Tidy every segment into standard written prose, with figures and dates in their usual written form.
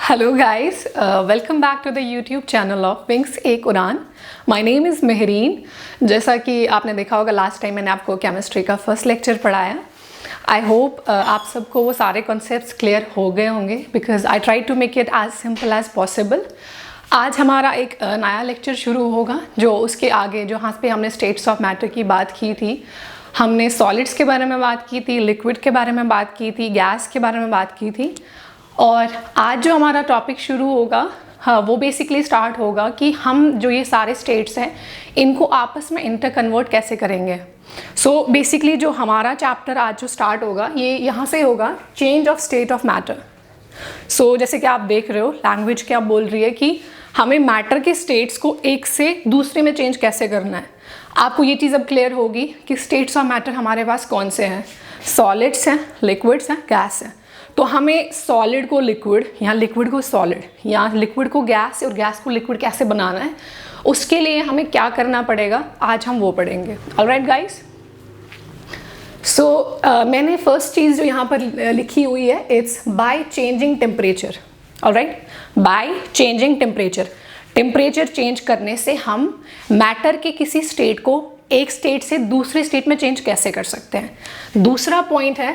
Hello guys, welcome back to the YouTube channel of Wings एक उड़ान। My name is Mehreen. जैसा कि आपने देखा होगा लास्ट टाइम मैंने आपको केमिस्ट्री का फर्स्ट लेक्चर पढ़ाया। आई होप आप सबको वो सारे कॉन्सेप्ट्स क्लियर हो गए होंगे because I try to make it as simple as possible. आज हमारा एक नया लेक्चर शुरू होगा जो उसके आगे जहाँ पे हमने स्टेट्स ऑफ मैटर की बात की थी, हमने सॉलिड्स के बारे में बात की थी, लिक्विड के बारे में बात की थी, गैस के बारे में बात की थी। और आज जो हमारा टॉपिक शुरू होगा वो बेसिकली स्टार्ट होगा कि हम जो ये सारे स्टेट्स हैं इनको आपस में इंटर कन्वर्ट कैसे करेंगे। सो बेसिकली जो हमारा चैप्टर आज जो स्टार्ट होगा ये यहाँ से होगा, change of state of matter. So जैसे कि आप देख रहे हो लैंग्वेज क्या बोल रही है कि हमें मैटर के स्टेट्स को एक से दूसरे में चेंज कैसे करना है। आपको ये चीज़ अब क्लियर होगी कि स्टेट्स ऑफ मैटर हमारे पास कौन से हैं, सॉलिड्स हैं, लिक्विड्स हैं, गैस हैं। तो हमें सॉलिड को लिक्विड या लिक्विड को सॉलिड या लिक्विड को गैस और गैस को लिक्विड कैसे बनाना है, उसके लिए हमें क्या करना पड़ेगा आज हम वो पढ़ेंगे। ऑलराइट गाइस, सो मैंने फर्स्ट चीज़ जो यहाँ पर लिखी हुई है, it's by changing temperature. Alright, by changing temperature. Temperature change करने से हम मैटर के किसी स्टेट को एक स्टेट से दूसरे स्टेट में चेंज कैसे कर सकते हैं। दूसरा पॉइंट है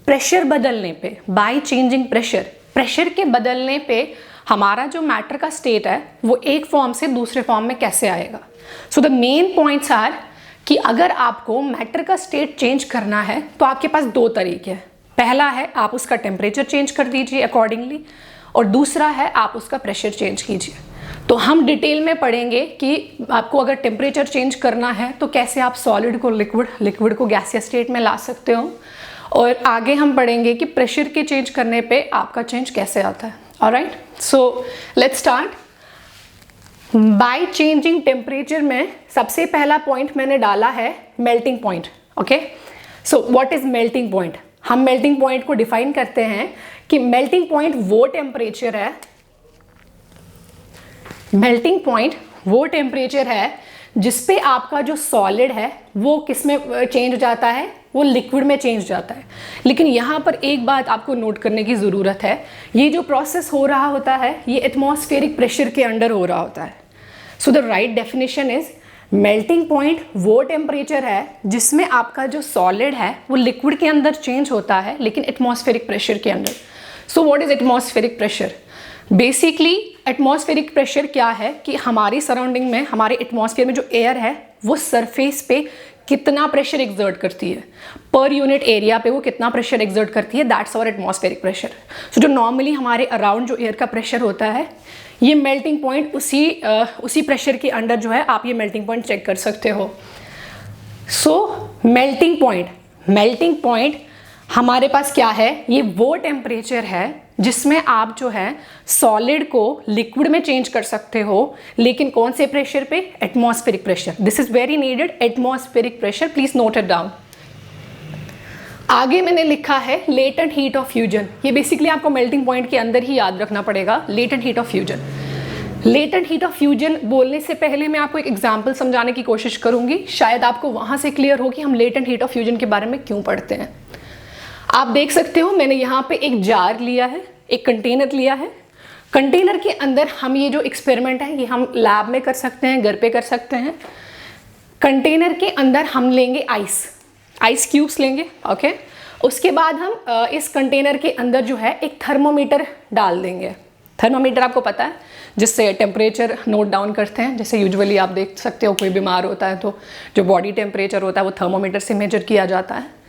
प्रेशर बदलने पे, बाय चेंजिंग प्रेशर। प्रेशर के बदलने पे हमारा जो मैटर का स्टेट है वो एक फॉर्म से दूसरे फॉर्म में कैसे आएगा। So the main points are कि अगर आपको मैटर का स्टेट चेंज करना है तो आपके पास दो तरीके हैं। पहला है आप उसका टेम्परेचर चेंज कर दीजिए अकॉर्डिंगली, और दूसरा है आप उसका प्रेशर चेंज कीजिए। तो हम डिटेल में पढ़ेंगे कि आपको अगर टेम्परेचर चेंज करना है तो कैसे आप सॉलिड को लिक्विड, लिक्विड को गैसियस स्टेट में ला सकते हो, और आगे हम पढ़ेंगे कि प्रेशर के चेंज करने पे आपका चेंज कैसे आता है। Alright, so let's start. By changing temperature में सबसे पहला पॉइंट मैंने डाला है melting point. Okay, so what is melting point. हम मेल्टिंग पॉइंट को डिफाइन करते हैं कि मेल्टिंग पॉइंट वो टेम्परेचर है, मेल्टिंग पॉइंट वो टेम्परेचर है जिसपे आपका जो सॉलिड है वो किस में चेंज हो जाता है, वो लिक्विड में चेंज जाता है। लेकिन यहाँ पर एक बात आपको नोट करने की ज़रूरत है, ये जो प्रोसेस हो रहा होता है ये एटमॉस्फेरिक प्रेशर के अंडर हो रहा होता है। So the right definition is melting point वो टेम्परेचर है जिसमें आपका जो सॉलिड है वो लिक्विड के अंदर चेंज होता है लेकिन एटमॉस्फेरिक प्रेशर के अंदर। So what is atmospheric pressure. Basically atmospheric pressure क्या है कि हमारी सराउंडिंग में, हमारे एटमॉस्फेयर में जो एयर है वो सरफेस पे कितना प्रेशर एक्सर्ट करती है, पर यूनिट एरिया पे वो कितना प्रेशर एक्सर्ट करती है, दैट्स आवर एटमॉस्फेरिक प्रेशर। सो जो नॉर्मली हमारे अराउंड जो एयर का प्रेशर होता है, ये मेल्टिंग पॉइंट उसी प्रेशर के अंडर जो है आप ये मेल्टिंग पॉइंट चेक कर सकते हो। सो मेल्टिंग पॉइंट हमारे पास क्या है, ये वो टेम्परेचर है जिसमें आप जो है सॉलिड को लिक्विड में चेंज कर सकते हो, लेकिन कौन से प्रेशर पे, atmospheric pressure. This is very needed, atmospheric pressure, please note it down. आगे मैंने लिखा है लेटेंट हीट ऑफ फ्यूजन। ये बेसिकली आपको मेल्टिंग पॉइंट के अंदर ही याद रखना पड़ेगा, latent heat of fusion. Latent heat of fusion बोलने से पहले मैं आपको एक एग्जाम्पल समझाने की कोशिश करूंगी, शायद आपको वहां से क्लियर हो कि हम लेटेंट हीट ऑफ फ्यूजन के बारे में क्यों पढ़ते हैं। आप देख सकते हो मैंने यहाँ पे एक जार लिया है, एक कंटेनर लिया है। कंटेनर के अंदर हम ये जो एक्सपेरिमेंट है ये हम लैब में कर सकते हैं, घर पे कर सकते हैं। कंटेनर के अंदर हम लेंगे आइस क्यूब्स लेंगे। ओके, उसके बाद हम इस कंटेनर के अंदर जो है एक थर्मोमीटर डाल देंगे। थर्मोमीटर आपको पता है जिससे टेम्परेचर नोट डाउन करते हैं। जैसे यूजुअली आप देख सकते हो कोई बीमार होता है तो जो बॉडी टेम्परेचर होता है वो थर्मोमीटर से मेजर किया जाता है।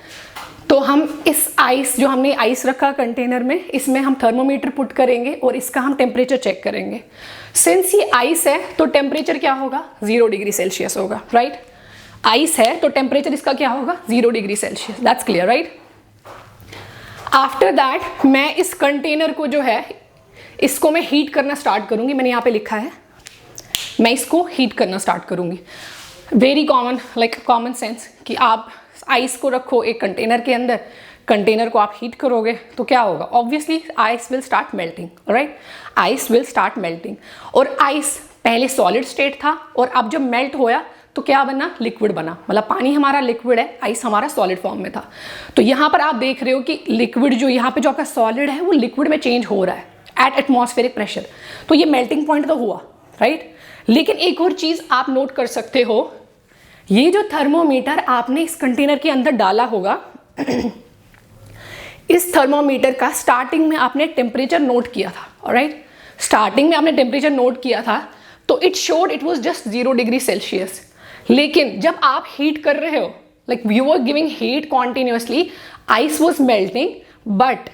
तो हम इस आइस, जो हमने आइस रखा कंटेनर में, इसमें हम थर्मोमीटर पुट करेंगे और इसका हम टेम्परेचर चेक करेंगे। सिंस ये आइस है तो टेम्परेचर क्या होगा, 0 डिग्री सेल्सियस होगा। राइट, आइस है तो टेम्परेचर इसका क्या होगा, 0 degree Celsius. That's clear, right. After that मैं इस कंटेनर को जो है इसको मैं हीट करना स्टार्ट करूंगी। मैंने यहाँ पे लिखा है मैं इसको हीट करना स्टार्ट करूंगी। Very common, like common sense कि आप आइस को रखो एक कंटेनर के अंदर, कंटेनर को आप हीट करोगे तो क्या होगा, obviously ice will start melting. Right, ice will start melting. और आइस पहले सॉलिड स्टेट था और अब जब मेल्ट होया तो क्या बना, लिक्विड बना। मतलब पानी हमारा लिक्विड है, आइस हमारा सॉलिड फॉर्म में था। तो यहाँ पर आप देख रहे हो कि लिक्विड जो यहाँ पे जो आपका सॉलिड है वो लिक्विड में चेंज हो रहा है। Eight atmospheric pressure. तो ये मेल्टिंग पॉइंट तो हुआ, राइट। लेकिन एक और चीज़ आप नोट कर सकते हो, ये जो थर्मोमीटर आपने इस कंटेनर के अंदर डाला होगा, इस थर्मोमीटर का स्टार्टिंग में आपने टेम्परेचर नोट किया था, ऑलराइट। स्टार्टिंग में आपने टेम्परेचर नोट किया था तो it showed it was just 0 degree Celsius. लेकिन जब आप हीट कर रहे हो, like you were giving heat continuously, ice was melting but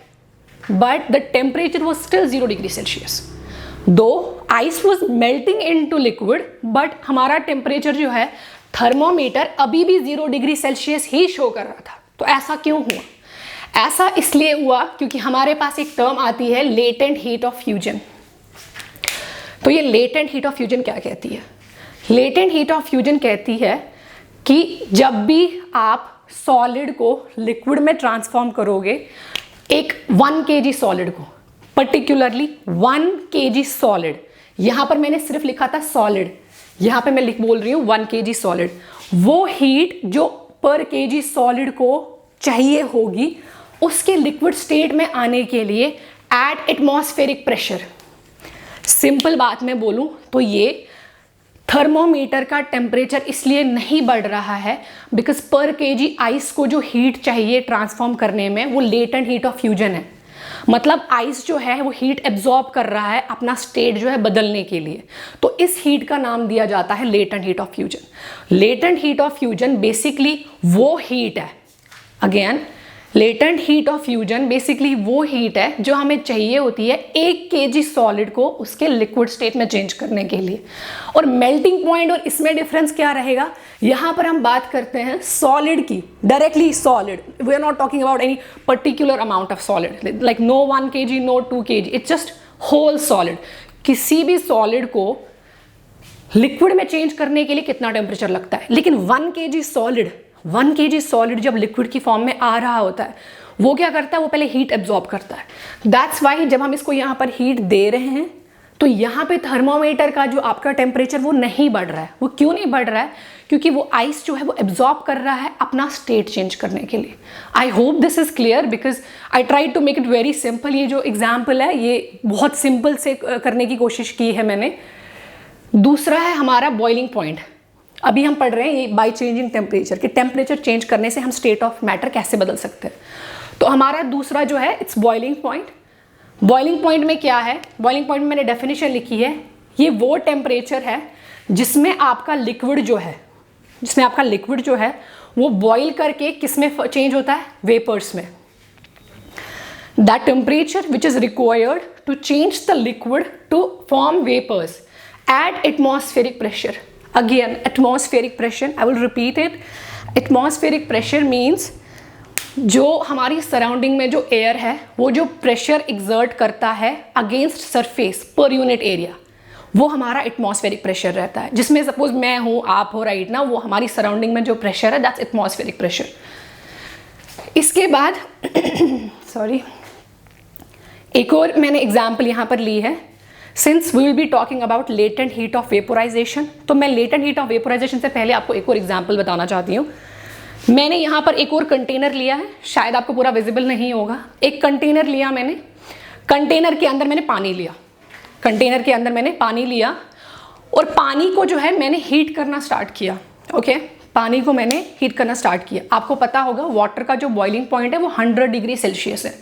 the temperature was still 0 degree Celsius. Though ice was melting into liquid but हमारा temperature जो है thermometer अभी भी 0 डिग्री सेल्सियस ही शो कर रहा था। तो ऐसा क्यों हुआ? ऐसा इसलिए हुआ क्योंकि हमारे पास एक टर्म आती है लेटेंट हीट ऑफ फ्यूजन। तो ये लेटेंट हीट ऑफ फ्यूजन क्या कहती है? लेटेंट हीट ऑफ फ्यूजन कहती है कि जब भी आप सॉलिड को लिक्विड में ट्रांसफॉर्म करोगे, एक 1 kg सॉलिड को, पर्टिकुलरली 1 kg सॉलिड, यहां पर मैंने सिर्फ लिखा था सॉलिड, यहां पे मैं बोल रही हूं 1 kg सॉलिड, वो हीट जो पर kg सॉलिड को चाहिए होगी उसके लिक्विड स्टेट में आने के लिए एट एटमॉस्फेरिक प्रेशर। सिंपल बात में बोलूं तो ये थर्मोमीटर का टेम्परेचर इसलिए नहीं बढ़ रहा है बिकॉज पर केजी आइस को जो हीट चाहिए ट्रांसफॉर्म करने में वो लेटेंट हीट ऑफ फ्यूजन है। मतलब आइस जो है वो हीट एब्जॉर्ब कर रहा है अपना स्टेट जो है बदलने के लिए। तो इस हीट का नाम दिया जाता है latent heat of fusion. Latent heat of fusion basically वो हीट है, again latent heat of fusion basically वो हीट है जो हमें चाहिए होती है 1 kg सॉलिड को उसके लिक्विड स्टेट में चेंज करने के लिए। और मेल्टिंग पॉइंट और इसमें डिफरेंस क्या रहेगा, यहां पर हम बात करते हैं सॉलिड की, directly solid, we are not talking about any particular amount of solid, like no 1 kg no 2 kg, it's just whole solid. किसी भी सॉलिड को लिक्विड में चेंज करने के लिए कितना टेम्परेचर लगता है, लेकिन 1 kg सॉलिड जब लिक्विड की फॉर्म में आ रहा होता है वो क्या करता है, वो पहले हीट एब्जॉर्ब करता है। दैट्स वाई जब हम इसको यहाँ पर हीट दे रहे हैं तो यहाँ पे थर्मोमीटर का जो आपका टेम्परेचर वो नहीं बढ़ रहा है। वो क्यों नहीं बढ़ रहा है? क्योंकि वो आइस जो है वो एब्जॉर्ब कर रहा है अपना स्टेट चेंज करने के लिए। I hope this is clear because I try to make it very simple. ये जो एग्जाम्पल है ये बहुत सिंपल से करने की कोशिश की है मैंने। दूसरा है हमारा बॉइलिंग पॉइंट। अभी हम पढ़ रहे हैं ये बाय चेंजिंग टेम्परेचर, कि टेम्परेचर चेंज करने से हम स्टेट ऑफ मैटर कैसे बदल सकते हैं। तो हमारा दूसरा जो है it's boiling point. Boiling point में क्या है, बॉइलिंग पॉइंट में मैंने डेफिनेशन लिखी है, ये वो टेम्परेचर है जिसमें आपका लिक्विड जो है वो बॉइल करके किस में चेंज होता है, वेपर्स में। That temperature which is required to change the liquid to form vapours at atmospheric pressure. Again, atmospheric pressure, I will repeat it. Atmospheric pressure means जो हमारी सराउंडिंग में जो एयर है वो जो प्रेशर एग्जर्ट करता है against surface per unit area, वो हमारा एटमॉस्फेरिक प्रेशर रहता है। जिसमें सपोज मैं हूँ, आप हो, राइट ना, वो हमारी सराउंडिंग में जो प्रेशर है दैट्स एटमॉस्फेरिक प्रेशर। इसके बाद सॉरी एक और मैंने एग्जाम्पल यहाँ पर ली है। Since we will be talking about latent heat of vaporisation, तो मैं लेटेंट हीट ऑफ वेपोराइजेशन से पहले आपको एक और एग्जांपल बताना चाहती हूँ। मैंने यहाँ पर एक और कंटेनर लिया है, शायद आपको पूरा विजिबल नहीं होगा। एक कंटेनर लिया मैंने, कंटेनर के अंदर मैंने पानी लिया और पानी को जो है मैंने हीट करना स्टार्ट किया। ओके, पानी को मैंने हीट करना स्टार्ट किया। आपको पता होगा वाटर का जो बॉइलिंग पॉइंट है वो 100 डिग्री सेल्सियस है।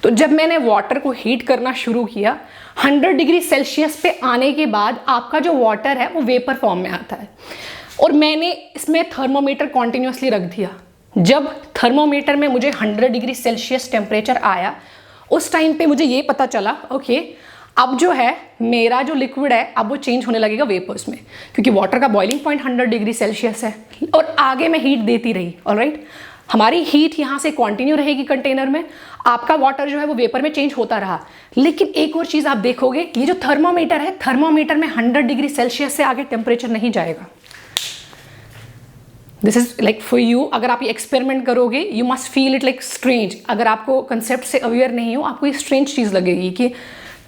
तो जब मैंने वाटर को हीट करना शुरू किया 100 डिग्री सेल्सियस पे आने के बाद आपका जो वाटर है वो वेपर फॉर्म में आता है। और मैंने इसमें थर्मोमीटर कॉन्टिन्यूसली रख दिया। जब थर्मोमीटर में मुझे 100 डिग्री सेल्सियस टेम्परेचर आया उस टाइम पे मुझे ये पता चला ओके अब जो है मेरा जो लिक्विड है अब वो चेंज होने लगेगा वेपर्स में, क्योंकि वाटर का बॉइलिंग पॉइंट 100 डिग्री सेल्सियस है। और आगे मैं हीट देती रही, ऑलराइट, हमारी हीट यहाँ से कंटिन्यू रहेगी कंटेनर में, आपका वाटर जो है वो वेपर में चेंज होता रहा। लेकिन एक और चीज़ आप देखोगे, ये जो थर्मोमीटर है, थर्मोमीटर में 100 डिग्री सेल्सियस से आगे टेम्परेचर नहीं जाएगा। This is like for you, अगर आप ये एक्सपेरिमेंट करोगे you must feel it like strange. अगर आपको कंसेप्ट से अवेयर नहीं हो आपको ये स्ट्रेंज चीज़ लगेगी कि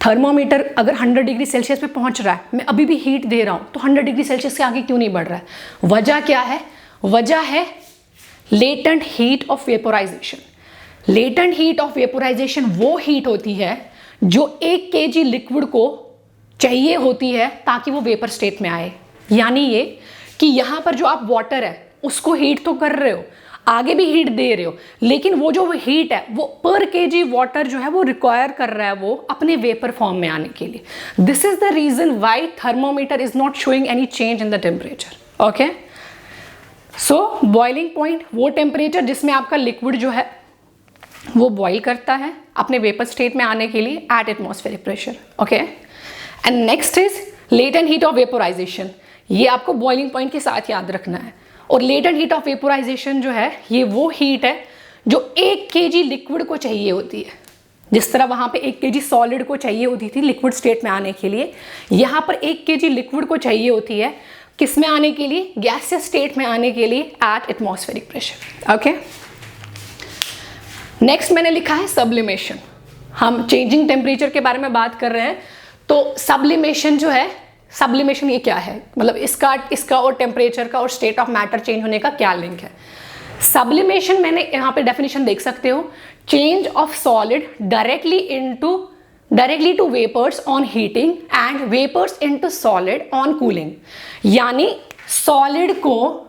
थर्मोमीटर अगर 100 डिग्री सेल्सियस पे पहुंच रहा है, मैं अभी भी हीट दे रहा हूं, तो 100 डिग्री सेल्सियस से आगे क्यों नहीं बढ़ रहा है? वजह क्या है? वजह है latent heat of vaporisation. Latent heat of vaporisation वो हीट होती है जो 1 kg लिक्विड को चाहिए होती है ताकि वो वेपर स्टेट में आए। यानी ये कि यहाँ पर जो आप वाटर है उसको हीट तो कर रहे हो, आगे भी हीट दे रहे हो, लेकिन वो जो हीट है वो पर केजी वाटर जो है वो रिक्वायर कर रहा है वो अपने वेपर फॉर्म में आने के लिए। This is the reason why thermometer is not showing any change in the temperature. Okay, so boiling point वो टेम्परेचर जिसमें आपका लिक्विड जो है वो बॉइल करता है अपने वेपर स्टेट में आने के लिए eight atmospheric pressure. Okay, and next is latent heat of vaporisation. ये आपको बॉइलिंग पॉइंट के साथ याद रखना है। और लेटेंट हीट ऑफ वेपोराइजेशन जो है ये वो हीट है जो 1 kg लिक्विड को चाहिए होती है। जिस तरह वहाँ पे 1 kg सॉलिड को चाहिए होती थी लिक्विड स्टेट में आने के लिए, यहाँ पर 1 kg लिक्विड को चाहिए होती है किस में आने के लिए, गैसियस स्टेट में आने के लिए eight atmospheric pressure. Okay, next मैंने लिखा है सब्लिमेशन। हम चेंजिंग टेम्परेचर के बारे में बात कर रहे हैं, तो सब्लिमेशन जो है, सब्लिमेशन ये क्या है, मतलब इसका और टेम्परेचर का और स्टेट ऑफ मैटर चेंज होने का क्या लिंक है। सब्लिमेशन मैंने यहाँ पे डेफिनेशन देख सकते हो, change of solid directly to vapours on heating and vapours into solid on cooling. यानी सॉलिड को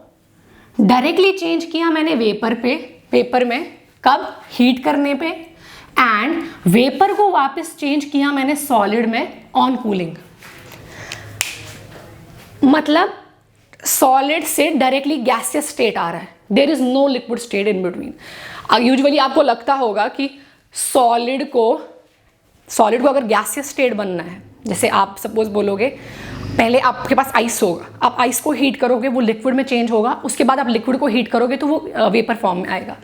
डायरेक्टली चेंज किया मैंने वेपर में, कब, हीट करने पे, एंड वेपर को वापस चेंज किया मैंने सॉलिड में ऑन कूलिंग। मतलब सॉलिड से डायरेक्टली गैसियस स्टेट आ रहा है, there is no liquid state in between. Usually आपको लगता होगा कि सॉलिड को अगर गैसियस स्टेट बनना है, जैसे आप सपोज बोलोगे पहले आपके पास आइस होगा, आप आइस को हीट करोगे वो लिक्विड में चेंज होगा, उसके बाद आप लिक्विड को हीट करोगे तो वो वेपर फॉर्म में आएगा।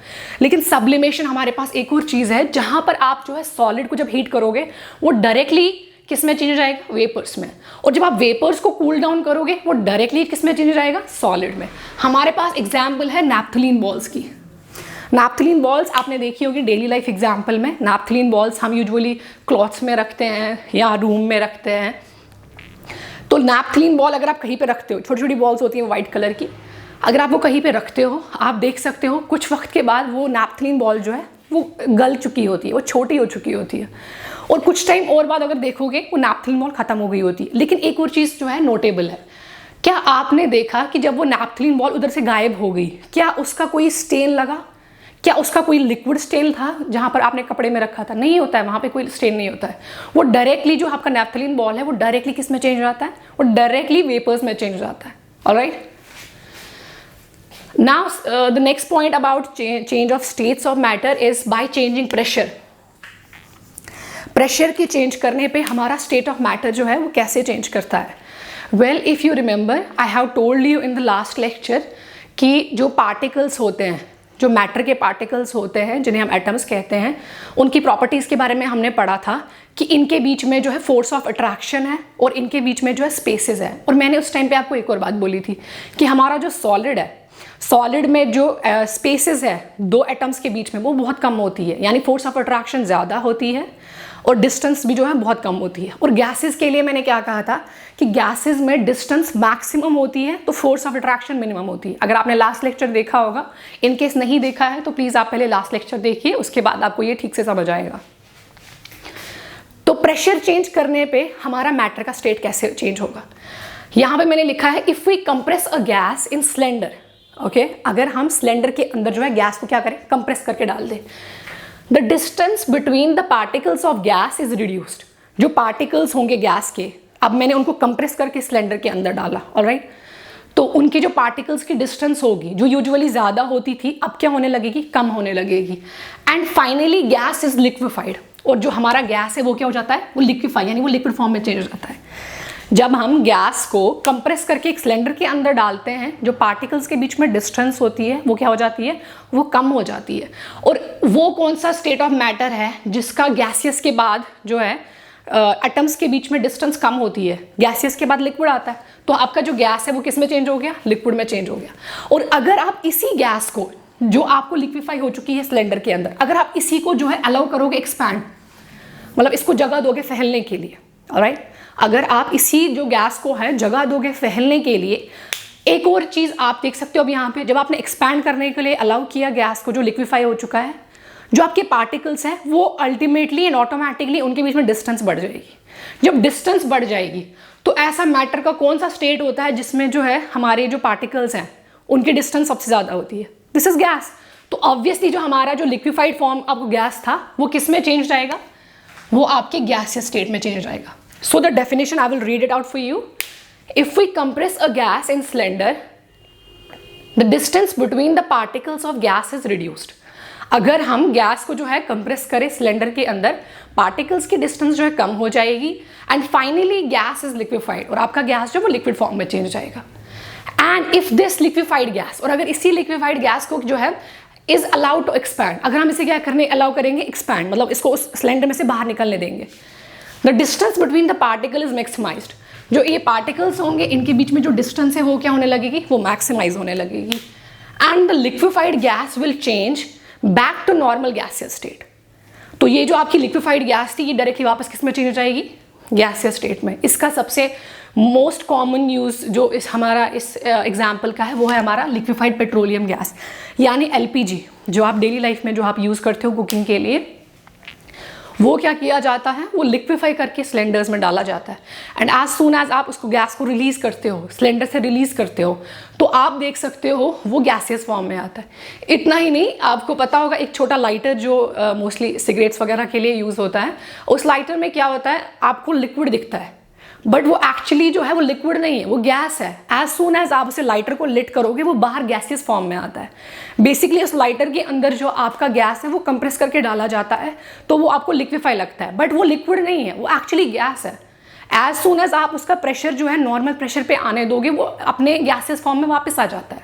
लेकिन सब्लिमेशन हमारे पास एक और चीज़ है जहाँ पर आप जो है सॉलिड को जब हीट करोगे वो डायरेक्टली किस में चेंज हो जाएगा, वेपर्स में, और जब आप वेपर्स को कूल डाउन करोगे वो डायरेक्टली किस में चेंज हो जाएगा, सॉलिड में। हमारे पास एग्जाम्पल है नैप्थलीन बॉल्स की। नैप्थलीन बॉल्स आपने देखी होगी डेली लाइफ एग्जाम्पल में। नैप्थलीन बॉल्स हम यूजुअली क्लॉथ्स में रखते हैं या रूम में रखते हैं। तो नैप्थलीन बॉल अगर आप कहीं पे रखते हो, छोटी छोटी बॉल्स होती हैं वाइट कलर की, अगर आप वो कहीं पे रखते हो, आप देख सकते हो कुछ वक्त के बाद वो नैप्थलीन बॉल जो है वो गल चुकी होती है, वो छोटी हो चुकी होती है, और कुछ टाइम और बाद अगर देखोगे वो नैप्थलीन बॉल खत्म हो गई होती है। लेकिन एक और चीज़ जो है नोटेबल है, क्या आपने देखा कि जब वो नैप्थलीन बॉल उधर से गायब हो गई, क्या उसका कोई स्टेन लगा, क्या उसका कोई लिक्विड स्टेन था जहाँ पर आपने कपड़े में रखा था? नहीं होता है, वहाँ पे कोई स्टेन नहीं होता है। वो डायरेक्टली जो आपका नैप्थलीन बॉल है वो डायरेक्टली किस में चेंज हो जाता है, वो डायरेक्टली वेपर्स में चेंज हो जाता है। Alright, now the next point about change of states of matter is by changing pressure। Pressure के चेंज करने पे हमारा स्टेट ऑफ मैटर जो है वो कैसे चेंज करता है। Well if you remember, I have told you in the last lecture कि जो पार्टिकल्स होते हैं, जो मैटर के पार्टिकल्स होते हैं जिन्हें हम एटम्स कहते हैं, उनकी प्रॉपर्टीज़ के बारे में हमने पढ़ा था कि इनके बीच में जो है फोर्स ऑफ अट्रैक्शन है और इनके बीच में जो है स्पेसेस है। और मैंने उस टाइम पे आपको एक और बात बोली थी कि हमारा जो सॉलिड है, सॉलिड में जो स्पेसेस है दो एटम्स के बीच में वो बहुत कम होती है, यानी फोर्स ऑफ अट्रैक्शन ज़्यादा होती है और डिस्टेंस भी जो है बहुत कम होती है। और गैसेस के लिए मैंने क्या कहा था कि गैसेस में डिस्टेंस मैक्सिमम होती है तो फोर्स ऑफ अट्रैक्शन मिनिमम होती है। अगर आपने लास्ट लेक्चर देखा होगा, इन केस नहीं देखा है तो प्लीज़ आप पहले लास्ट लेक्चर देखिए, उसके बाद आपको ये ठीक से समझ आएगा। तो प्रेशर चेंज करने पे हमारा मैटर का स्टेट कैसे चेंज होगा, यहाँ पे मैंने लिखा है if we compress a gas in cylinder. Okay, अगर हम सिलेंडर के अंदर जो है गैस को क्या करें, कंप्रेस करके डाल दें, the distance between the particles of gas is reduced. जो पार्टिकल्स होंगे गैस के, अब मैंने उनको कंप्रेस करके सिलेंडर के अंदर डाला, ऑलराइट, तो उनकी जो पार्टिकल्स की डिस्टेंस होगी जो यूजुअली ज़्यादा होती थी अब क्या होने लगेगी, कम होने लगेगी। And finally gas is liquefied, और जो हमारा गैस है वो क्या हो जाता है, वो लिक्विफाई यानी वो लिक्विड फॉर्म में चेंज हो जाता है। जब हम गैस को कंप्रेस करके एक सिलेंडर के अंदर डालते हैं, जो पार्टिकल्स के बीच में डिस्टेंस होती है वो क्या हो जाती है, वो कम हो जाती है। और वो कौन सा स्टेट ऑफ मैटर है जिसका गैसियस के बाद जो है एटम्स के बीच में डिस्टेंस कम होती है, गैसियस के बाद लिक्विड आता है, तो आपका जो गैस है वो किस में चेंज हो गया, लिक्विड में चेंज हो गया। और अगर आप इसी गैस को जो आपको लिक्विफाई हो चुकी है सिलेंडर के अंदर, अगर आप इसी को जो है अलाउ करोगे एक्सपैंड, मतलब इसको जगह दोगे फैलने के लिए, ऑलराइट, अगर आप इसी जो गैस को है जगह दोगे फैलने के लिए, एक और चीज़ आप देख सकते हो अब यहाँ पे, जब आपने एक्सपैंड करने के लिए अलाउ किया गैस को जो लिक्विफाई हो चुका है, जो आपके पार्टिकल्स हैं वो अल्टीमेटली एंड ऑटोमेटिकली उनके बीच में डिस्टेंस बढ़ जाएगी। जब डिस्टेंस बढ़ जाएगी तो ऐसा मैटर का कौन सा स्टेट होता है जिसमें जो है हमारे जो पार्टिकल्स हैं उनकी डिस्टेंस सबसे ज़्यादा होती है? This is gas. तो ऑब्वियसली जो हमारा जो लिक्विफाइड फॉर्म आपको गैस था वो किस में चेंज जाएगा? वो आपके गैसियस स्टेट में चेंज जाएगा। So the definition I will read it out for you. If we compress a gas in cylinder, the distance between the particles of gas is reduced. अगर हम गैस को जो है कंप्रेस करें cylinder के अंदर, पार्टिकल्स की डिस्टेंस जो है कम हो जाएगी and finally gas is liquefied, और आपका गैस जो वो लिक्विड फॉर्म में चेंज जाएगा। And if this liquefied gas, और अगर इसी लिक्विफाइड गैस को जो है इज अलाउड टू एक्सपैंड, अगर हम इसे क्या करने अलाउ करेंगे? एक्सपैंड, मतलब इसको उस सिलेंडर में से बाहर निकलने देंगे। The distance between the particle is maximised. जो ये पार्टिकल्स होंगे इनके बीच में जो डिस्टेंस है वो क्या होने लगेगी? वो मैक्सिमाइज होने लगेगी। And the liquefied gas will change back to normal gaseous state. तो ये जो आपकी लिक्विफाइड गैस थी ये डायरेक्टली वापस किस में चेंज हो जाएगी? गैसियस स्टेट में। इसका सबसे मोस्ट कॉमन यूज जो हमारा इस एग्जाम्पल का है वो है हमारा लिक्विफाइड पेट्रोलियम गैस, यानी LPG, जो आप डेली लाइफ में जो आप यूज़ करते हो कुकिंग के लिए। वो क्या किया जाता है? वो लिक्विफाई करके सिलेंडर्स में डाला जाता है एंड एज सून एज आप उसको गैस को रिलीज करते हो, सिलेंडर से रिलीज करते हो, तो आप देख सकते हो वो गैसियस फॉर्म में आता है। इतना ही नहीं, आपको पता होगा एक छोटा लाइटर जो मोस्टली सिगरेट्स वगैरह के लिए यूज़ होता है, उस लाइटर में क्या होता है? आपको लिक्विड दिखता है बट वो एक्चुअली जो है वो लिक्विड नहीं है, वो गैस है। एज सून एज आप उसे लाइटर को लिट करोगे वो बाहर गैसियस फॉर्म में आता है। बेसिकली उस लाइटर के अंदर जो आपका गैस है वो कंप्रेस करके डाला जाता है तो वो आपको लिक्विफाई लगता है, बट वो लिक्विड नहीं है, वो एक्चुअली गैस है। एज सून एज आप उसका प्रेशर जो है नॉर्मल प्रेशर पे आने दोगे वो अपने गैसियस फॉर्म में वापस आ जाता है।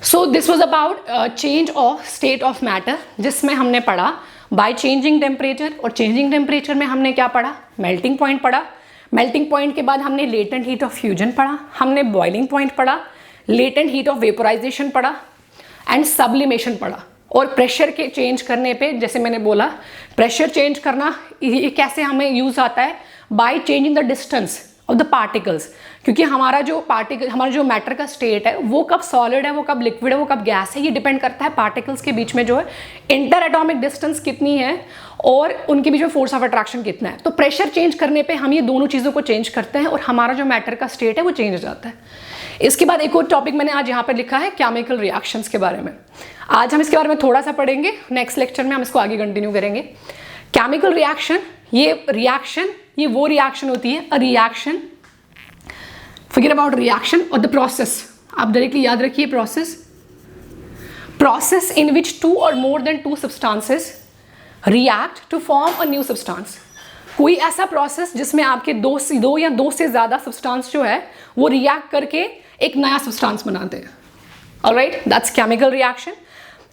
So this was about change of state of matter, जिसमें हमने पढ़ा बाय चेंजिंग टेम्परेचर, और चेंजिंग टेम्परेचर में हमने क्या पढ़ा? मेल्टिंग पॉइंट पढ़ा। मेल्टिंग पॉइंट के बाद हमने लेटेंट हीट ऑफ फ्यूजन पढ़ा, हमने बॉइलिंग पॉइंट पढ़ा, लेटेंट हीट ऑफ वेपोराइजेशन पढ़ा एंड सब्लिमेशन पढ़ा। और प्रेशर के चेंज करने पे, जैसे मैंने बोला, प्रेशर चेंज करना ये कैसे हमें यूज आता है? By changing the distance of the particles, क्योंकि हमारा जो मैटर का स्टेट है वो कब सॉलिड है, वो कब लिक्विड है, वो कब गैस है, ये डिपेंड करता है पार्टिकल्स के बीच में जो है इंटर एटॉमिक डिस्टेंस कितनी है और उनके बीच में फोर्स ऑफ अट्रैक्शन कितना है। तो प्रेशर चेंज करने पे हम ये दोनों चीज़ों को चेंज करते हैं और हमारा जो मैटर का स्टेट है वो चेंज हो जाता है। इसके बाद एक और टॉपिक मैंने आज यहाँ पर लिखा है केमिकल रिएक्शंस के बारे में। आज हम इसके बारे में थोड़ा सा पढ़ेंगे, नेक्स्ट लेक्चर में हम इसको आगे कंटिन्यू करेंगे। केमिकल रिएक्शन, ये वो रिएक्शन होती है, a reaction, figure about reaction और द प्रोसेस। आप डायरेक्टली याद रखिए प्रोसेस इन विच 2 और more than 2 substances react to form a new substance. कोई ऐसा प्रोसेस जिसमें आपके दो या दो से ज़्यादा सब्सटेंस जो है वो रिएक्ट करके एक नया सब्सटेंस बनाते हैं। Alright, that's chemical reaction.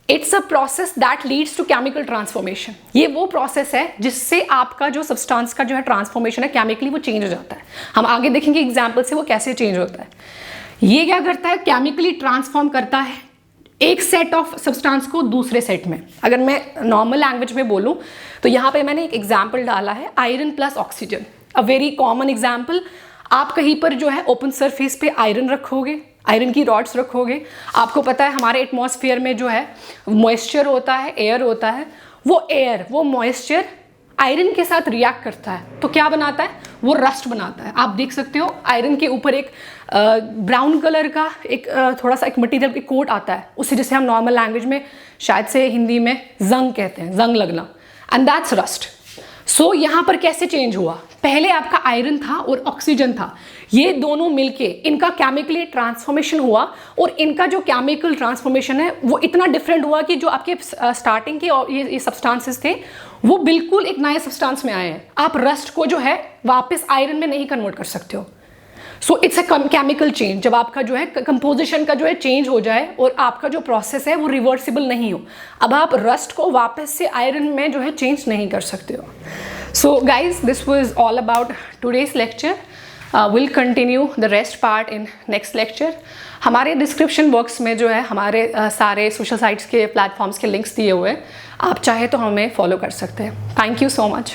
It's a process that leads to chemical transformation. ये वो प्रोसेस है जिससे आपका जो सब्सटेंस का जो है ट्रांसफॉर्मेशन है केमिकली वो चेंज हो जाता है। हम आगे देखेंगे एग्जाम्पल से वो कैसे चेंज होता है। ये क्या करता है? केमिकली ट्रांसफॉर्म करता है एक सेट ऑफ सब्सटेंस को दूसरे सेट में। अगर मैं नॉर्मल लैंग्वेज में बोलूँ तो यहाँ पे मैंने एक एग्जाम्पल डाला है, iron plus oxygen, a very common example. आप कहीं पर जो है ओपन सरफेस पे आयरन रखोगे, आयरन की रॉड्स रखोगे, आपको पता है हमारे एटमॉस्फेयर में जो है मॉइस्चर होता है, एयर होता है, वो मॉइस्चर आयरन के साथ रिएक्ट करता है तो क्या बनाता है? वो रस्ट बनाता है। आप देख सकते हो आयरन के ऊपर एक ब्राउन कलर का एक थोड़ा सा एक मटीरियल की कोट आता है, उसे जैसे हम नॉर्मल लैंग्वेज में शायद से हिंदी में जंग कहते हैं, जंग लगना, एंड दैट्स रस्ट। सो यहाँ पर कैसे चेंज हुआ? पहले आपका आयरन था और ऑक्सीजन था, ये दोनों मिलके इनका केमिकली ट्रांसफॉर्मेशन हुआ और इनका जो केमिकल ट्रांसफॉर्मेशन है वो इतना डिफरेंट हुआ कि जो आपके स्टार्टिंग के और ये सब्सटेंसेस थे वो बिल्कुल एक नए सब्सटेंस में आए हैं। आप रस्ट को जो है वापस आयरन में नहीं कन्वर्ट कर सकते हो। So it's a chemical change. जब आपका जो है कंपोजिशन का जो है चेंज हो जाए और आपका जो प्रोसेस है वो रिवर्सिबल नहीं हो, अब आप रस्ट को वापस से आयरन में जो है चेंज नहीं कर सकते हो। So guys, this was all about today's lecture. Will continue the rest part in next lecture. हमारे डिस्क्रिप्शन बॉक्स में जो है हमारे सारे सोशल साइट्स के प्लेटफॉर्म्स के लिंक्स दिए हुए हैं, आप चाहे तो हमें फॉलो कर सकते हैं। Thank you so much.